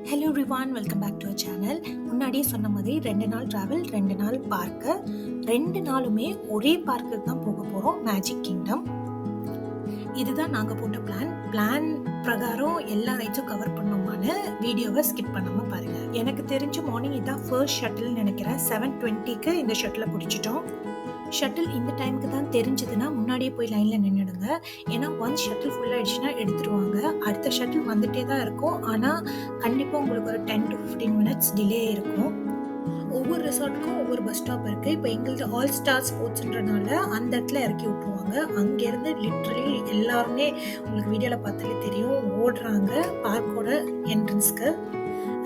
Hello everyone, welcome back to our channel. முன்னாடியே சொன்ன மாதிரி 2 நாள் ட்ராவல், 2 நாள் பார்க்கு. 2 நாளுமே ஒரே பார்க்குக்கு தான் போக போகிறோம், மேஜிக் கிங்டம். இதுதான் நாங்கள் போட்ட பிளான் பிரகாரம் எல்லா ரைட்ஸும் கவர் பண்ணோமான்னு வீடியோவை ஸ்கிப் பண்ணாமல் பாருங்கள். எனக்கு தெரிஞ்சு மார்னிங் இதான் ஃபர்ஸ்ட் ஷட்டில்னு நினைக்கிறேன். 7:20க்கு இந்த ஷட்டிலை பிடிச்சிட்டோம். ஷட்டில் இந்த டைமுக்கு தான் தெரிஞ்சதுன்னா முன்னாடியே போய் லைனில் நின்றுடுங்க. ஏன்னா ஒன்ஸ் ஷட்டில் ஃபுல்லாகிடுச்சுன்னா எடுத்துருவாங்க. அடுத்த ஷட்டில் வந்துகிட்டே தான் இருக்கும். ஆனால் கண்டிப்பாக உங்களுக்கு ஒரு 10 to 15 minutes டிலே இருக்கும். ஒவ்வொரு ரிசார்ட்டுக்கும் ஒவ்வொரு பஸ் ஸ்டாப் இருக்குது. இப்போ எங்களுக்கு ஆல் ஸ்டார் ஸ்போர்ட்ஸ்ன்றனால அந்த இடத்துல இறக்கி விட்டுருவாங்க. அங்கேருந்து லிட்ரலி எல்லாருமே உங்களுக்கு வீடியோவில் பார்த்தாலே தெரியும், ஓடுறாங்க பார்க்கோட என்ட்ரன்ஸ்க்கு.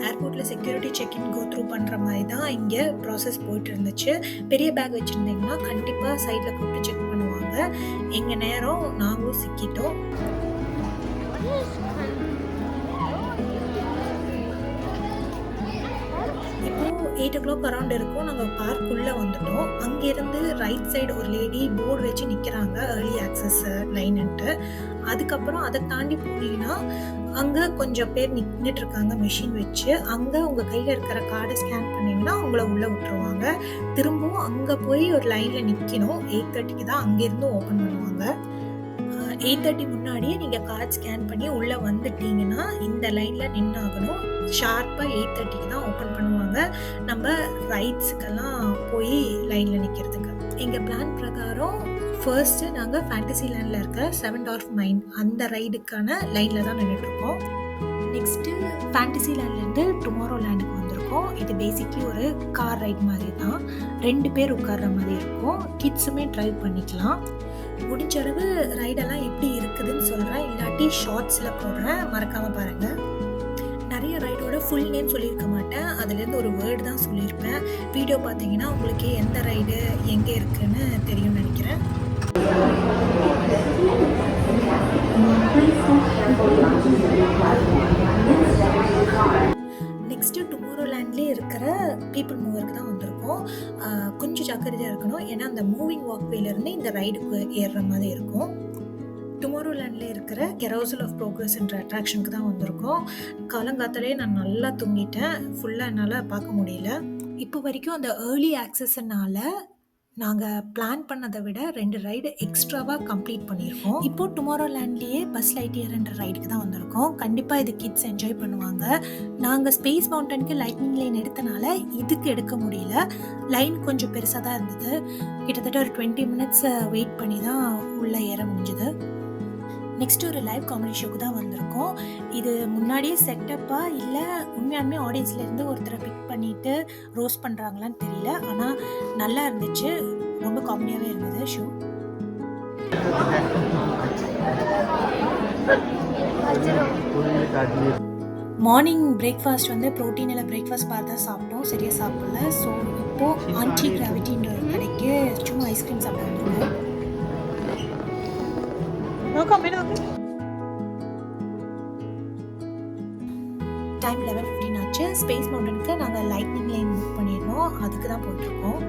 ஏர்போர்ட்டில் செக்யூரிட்டி செக்இன் கோ த்ரூ பண்ணுற மாதிரி தான் இங்கே ப்ராசஸ் போயிட்டு இருந்துச்சு. பெரிய பேக் வச்சுருந்தீங்கன்னா கண்டிப்பாக சைடில் கூப்பிட்டு செக் பண்ணுவாங்க. எங்கள் நேரம் நாங்களும் சிக்கிட்டோம். இப்போது 8 o'clock அரௌண்ட் இருக்கும். நாங்கள் பார்க்குள்ளே வந்துட்டோம். அங்கேருந்து ரைட் சைடு ஒரு லேடி போர்டு வச்சு நிற்கிறாங்க, ஏர்லி ஆக்சஸ் லைன்ட்டு. அதுக்கப்புறம் அதை தாண்டி போனீங்கன்னா அங்கே கொஞ்சம் பேர் நின்றுட்டு இருக்காங்க மெஷின் வச்சு. அங்கே உங்கள் கையில் இருக்கிற கார்டை ஸ்கேன் பண்ணிங்கன்னா உங்களை உள்ளே விட்டுருவாங்க. திரும்பவும் அங்கே போய் ஒரு லைனில் நிற்கணும். 8:30க்கு தான் அங்கேருந்து ஓப்பன் பண்ணுவாங்க. 8:30 முன்னாடியே நீங்கள் கார்டு ஸ்கேன் பண்ணி உள்ளே வந்துட்டீங்கன்னா இந்த லைனில் நின்னாகணும். ஷார்ப்பாக 8:30க்கு தான் ஓப்பன் பண்ணுவாங்க. நம்ம ரைட்ஸுக்கெல்லாம் போய் லைனில் நிற்கிறதுக்கு. எங்கள் பிளான் பிரகாரம் ஃபர்ஸ்ட்டு நாங்கள் ஃபேண்டசி லேண்டில் இருக்க 7 Dwarf Mine அந்த ரைடுக்கான லைனில் தான் நின்றுட்டுருக்கோம். நெக்ஸ்ட்டு ஃபேண்டசி லேண்ட்லேருந்து டுமாரோ லேண்டுக்கு வந்திருக்கோம். இது பேசிக்லி ஒரு கார் ரைட் மாதிரி தான். 2 பேர் உட்கார்ற மாதிரி இருக்கும். கிட்ஸுமே ட்ரைவ் பண்ணிக்கலாம். முடிஞ்ச அளவு ரைடெல்லாம் எப்படி இருக்குதுன்னு சொல்கிறேன், இல்லாட்டி ஷார்ட்ஸில் போடுறேன், மறக்காமல் பாருங்கள். நிறைய ரைடோட ஃபுல் நேம் சொல்லியிருக்க மாட்டேன், அதுலேருந்து ஒரு வேர்டு தான் சொல்லியிருப்பேன். வீடியோ பார்த்தீங்கன்னா உங்களுக்கு எந்த ரைடு எங்கே இருக்குன்னு தெரியும்னு நினைக்கிறேன். நெக்ஸ்ட்டு டுமாரோ லேண்ட்லேயே இருக்கிற பீப்புள் மூவருக்கு தான் வந்திருக்கோம். கொஞ்சம் ஜாக்கிரதையாக இருக்கணும், ஏன்னா அந்த மூவிங் வாக்வேலேருந்து இந்த ரைடுக்கு ஏறுற மாதிரி இருக்கும். டுமாரோ லேண்டில் இருக்கிற கெரோசல் ஆஃப் ப்ரோக்ரஸ்ன்ற அட்ராக்ஷனுக்கு தான் வந்திருக்கோம். காலங்காத்தாலே நான் நல்லா தூங்கிட்டேன், ஃபுல்லாக என்னால் பார்க்க முடியல. இப்போ வரைக்கும் அந்த ஏர்லி ஆக்சஸ்னால நாங்கள் பிளான் பண்ணதை விட 2 ரைடு எக்ஸ்ட்ராவாக கம்ப்ளீட் பண்ணியிருக்கோம். இப்போது டுமாரோ லேண்ட்லேயே பஸ் லைட்இயர்ன்ற ரைடுக்கு தான் வந்திருக்கோம். கண்டிப்பாக இது கிட்ஸ் என்ஜாய் பண்ணுவாங்க. நாங்கள் ஸ்பேஸ் மவுண்டனுக்கு லைட்னிங் லைன் எடுத்தனால இதுக்கு எடுக்க முடியல. லைன் கொஞ்சம் பெருசாக தான் இருந்தது. கிட்டத்தட்ட ஒரு 20 minutes வெயிட் பண்ணி தான் உள்ளே ஏற முடிஞ்சுது. நெக்ஸ்ட்டு ஒரு லைவ் காமெடி ஷோக்கு தான் வந்திருக்கோம். இது முன்னாடியே செட்டப்பாக இல்லை உண்மையாலுமே ஆடியன்ஸ்லேருந்து ஒருத்தரை பிக் பண்ணிவிட்டு ரோஸ்ட் பண்ணுறாங்களான்னு தெரியல. ஆனால் நல்லா இருந்துச்சு, ரொம்ப காமெடியாகவே இருந்தது ஷோ. மார்னிங் பிரேக்ஃபாஸ்ட் வந்து ப்ரோட்டீனில் பிரேக்ஃபாஸ்ட் பார்த்து தான் சாப்பிட்டோம், சரியாக சாப்பிடல. ஸோ இப்போது ஆன்டி கிராவிட்டின்ற ஒரு கடைக்கு சும்மா ஐஸ்கிரீம் சாப்பிட்டு வந்துருக்கோம். டைம் 11:15 ஆச்சு. ஸ்பேஸ் மவுண்டனுக்கு நாங்கள் லைட்னிங் லைன் புக் பண்ணியிருந்தோம், அதுக்கு தான் போயிட்டுருக்கோம்.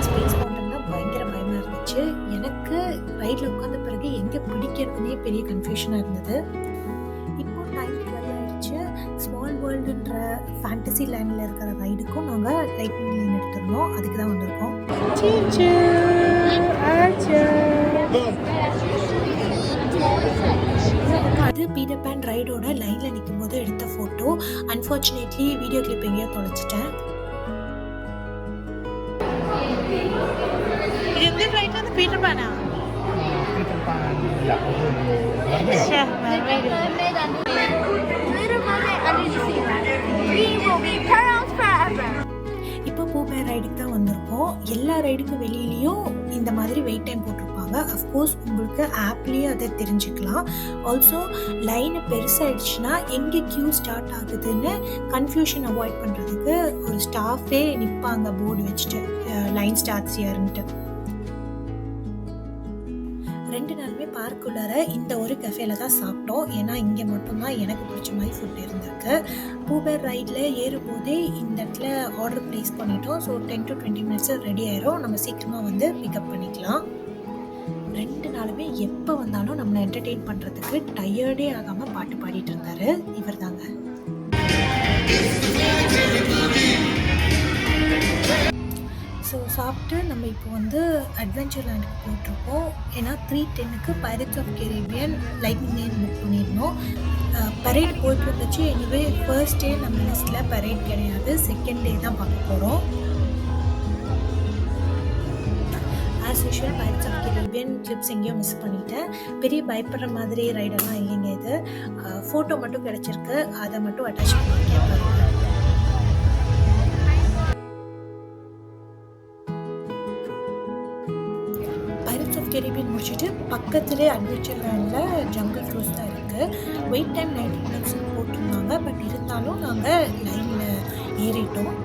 ஸ்பேஸ் மவுண்டன் தான் பயங்கர பயமாக இருந்துச்சு. எனக்கு ரைடில் உட்காந்த பிறகு எங்கே பிடிக்கிறதுனே பெரிய கன்ஃபியூஷனாக இருந்தது. இப்போ டைம் 12 ஆயிடுச்சு. ஸ்மால் வேர்ல்டுன்ற ஃபேண்டசி லேண்டில் இருக்கிற ரைடுக்கும் நாங்கள் லைட்னிங் லைன் எடுத்துருந்தோம், அதுக்கு தான் வந்திருக்கோம். அது பீட்டர் பேன் ரைடோட லைனில் நிற்கும் போது எடுத்த ஃபோட்டோ. அன்ஃபார்ச்சுனேட்லி வீடியோ கிளிப் எங்கேயோ தொலைச்சிட்டேன். பீட்டர் பேனா? இப்போ பூபேர் ரைடுக்கு தான் வந்திருக்கோம். எல்லா ரைடுக்கும் வெளியிலையும் இந்த மாதிரி வெயிட் டைம் போட்டிருப்பாங்க. அஃப்கோர்ஸ் உங்களுக்கு ஆப்லேயே அதை தெரிஞ்சுக்கலாம். ஆல்சோ லைனை பெருசாகிடுச்சுன்னா எங்கே க்யூ ஸ்டார்ட் ஆகுதுன்னு கன்ஃபியூஷன் அவாய்ட் பண்ணுறதுக்கு ஒரு ஸ்டாஃபே நிற்பாங்க போர்டு வச்சுட்டு, லைன் ஸ்டார்ட்ஸ் ஹியர்ன்ட்டு. 2 நாளுமே பார்க்குள்ளார இந்த ஒரு கஃபேல தான் சாப்பிட்டோம். ஏன்னா இங்கே மட்டும்தான் எனக்கு பிடிச்ச மாதிரி ஃபுட் இருந்திருக்கு. பூபேர் ரைடில் ஏறும்போதே இந்த இடத்துல ஆர்டர் ப்ளேஸ் பண்ணிட்டோம். ஸோ 10 to 20 minutes ரெடி ஆயிரும். நம்ம சீக்கிரமாக வந்து பிக்கப் பண்ணிக்கலாம். 2 நாளுமே எப்போ வந்தாலும் நம்மளை என்டர்டெயின் பண்ணுறதுக்கு டயர்டே ஆகாமல் பாட்டு பாடிட்டு இருந்தார். இவர் தாங்க. ஸோ சாப்பிட்டு நம்ம இப்போ வந்து அட்வென்ச்சர் லேண்டுக்கு போயிட்டுருக்கோம். ஏன்னா 3:10க்கு pirates of Caribbean lightning lane book பண்ணியிருந்தோம். பரேட் போயிட்டு இருந்துச்சு. எனிவே ஃபர்ஸ்ட் டே நம்ம லிஸ்ட்டில் பரேட் கிடையாது, செகண்ட் டே தான் பார்க்க போகிறோம். As usual pirates of Caribbean clips எங்கேயோ மிஸ் பண்ணிட்டேன். பெரிய பயப்படுற மாதிரி ரைடெல்லாம் இல்லைங்க. இது ஃபோட்டோ மட்டும் கிடச்சிருக்கு, அதை மட்டும் அட்டாச் பண்ணியிருக்கேன் பாருங்கள். பைரட்ஸ் ஆஃப் கரீபியன் முடிச்சுட்டு பக்கத்துலேயே அட்வென்ச்சர் லேண்டில் ஜங்கிள் க்ரூஸ் தான் இருக்குது. வெயிட் டைம் 90 மினிட்ஸ்னு போட்டிருந்தாங்க. பட் இருந்தாலும் நாங்கள் லைனில் ஏறிட்டோம்.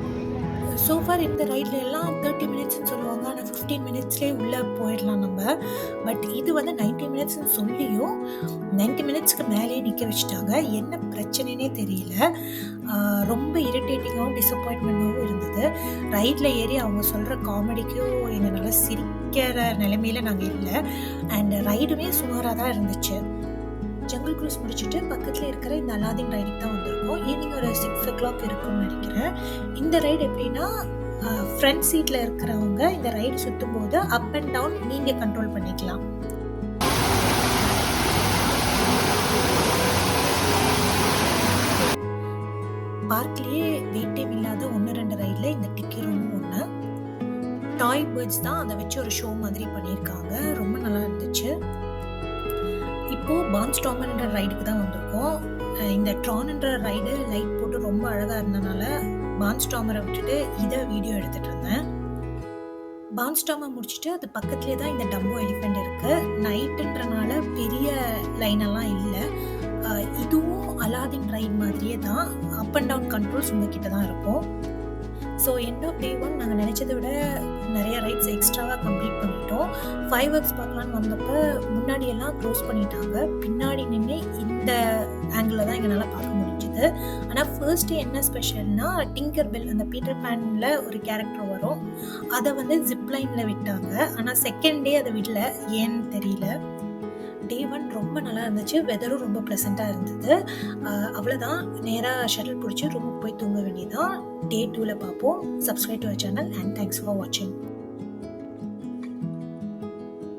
சோஃபார் இந்த ரைடில் எல்லாம் 30 மினிட்ஸ்னு சொல்லுவாங்க, ஆனால் 15 மினிட்ஸ்லேயே உள்ளே போயிடலாம் நம்ம. பட் இது வந்து 90 மினிட்ஸ்னு சொல்லியும் 90 மினிட்ஸ்க்கு மேலேயே நிற்க வச்சுட்டாங்க. என்ன பிரச்சனைனே தெரியல. ரொம்ப இரிட்டேட்டிங்காகவும் டிசப்பாயின்மெண்ட்டாகவும் இருந்தது. ரைடில் ஏறி அவங்க சொல்கிற காமெடிக்கும் எங்களால் சிரிக்கிற நிலைமையில் நாங்கள் இல்லை. அண்ட் ரைடுமே சுமாராக தான் இருந்துச்சு. ஜங்கிள் க்ரூஸ் முடிச்சுட்டு பக்கத்தில் இருக்கிற இந்த அலாதீன் ரைடுக்கு தான் வந்திருக்கோம். ஈவினிங் ஒரு 6 o'clock இருக்கும்னு நினைக்கிறேன். இந்த ரைடு எப்படின்னா, ஃப்ரண்ட் சீட்டில் இருக்கிறவங்க இந்த ரைடு சுற்றும் போது அப் அண்ட் டவுன் நீங்கள் கண்ட்ரோல் பண்ணிக்கலாம். பார்க்லேயே வெயிட் டைம் இல்லாத 1-2 ரைடில் இந்த டிக்கி ரூம் ஒன்று. டாய் பேர்ட்ஸ் தான், அதை வச்சு ஒரு ஷோ மாதிரி பண்ணியிருக்காங்க. ரொம்ப நல்லா இருந்துச்சு. இப்போது பான்ஸ்டாமர்ன்ற ரைடுக்கு தான் வந்திருக்கோம். இந்த ட்ரான்ன்ற ரைடு லைட் போட்டு ரொம்ப அழகாக இருந்தனால பான்ஸ்டாமரை விட்டுட்டு இதை வீடியோ எடுத்துகிட்டு இருந்தேன். பான்ஸ்டாமர் முடிச்சுட்டு அது பக்கத்துலேயே தான் இந்த டம்போ எலிஃபெண்ட் இருக்குது. நைட்டுன்றனால பெரிய லைனெல்லாம் இல்லை. இதுவும் அலாதீன் ரைட் மாதிரியே தான். அப் அண்ட் டவுன் கண்ட்ரோல்ஸ் உங்ககிட்ட தான் இருக்கும். ஸோ எண்ட் ஆஃப் டே 1 நாங்கள் நினச்சதை விட நிறைய ரைட்ஸ் எக்ஸ்ட்ராவாக கம்ப்ளீட் பண்ணிட்டோம். 5 ஒர்க்ஸ் பார்க்கலான்னு வந்தப்போ முன்னாடியெல்லாம் க்ளோஸ் பண்ணிட்டாங்க. பின்னாடி நின்று இந்த ஆங்கிளில் தான் எங்களால் பார்க்க முடிஞ்சுது. ஆனால் ஃபர்ஸ்ட் டே என்ன ஸ்பெஷல்னா, டிங்கர் பெல் அந்த பீட்டர் பேனில் ஒரு கேரக்டர் வரும், அதை வந்து ஜிப்லைனில் விட்டாங்க. ஆனால் செகண்ட் டே அதை விடல, ஏன்னு தெரியல. டே 1 ரொம்ப நல்லா இருந்துச்சு. வெதரும் ரொம்ப ப்ளசண்ட்டாக இருந்தது. அவ்வளோதான், நேராக ஷட்டில் பிடிச்சி ரூமுக்கு போய் தூங்க வேண்டியதான். டே 2ல் பார்ப்போம். Subscribe to our channel and thanks for வாட்சிங்.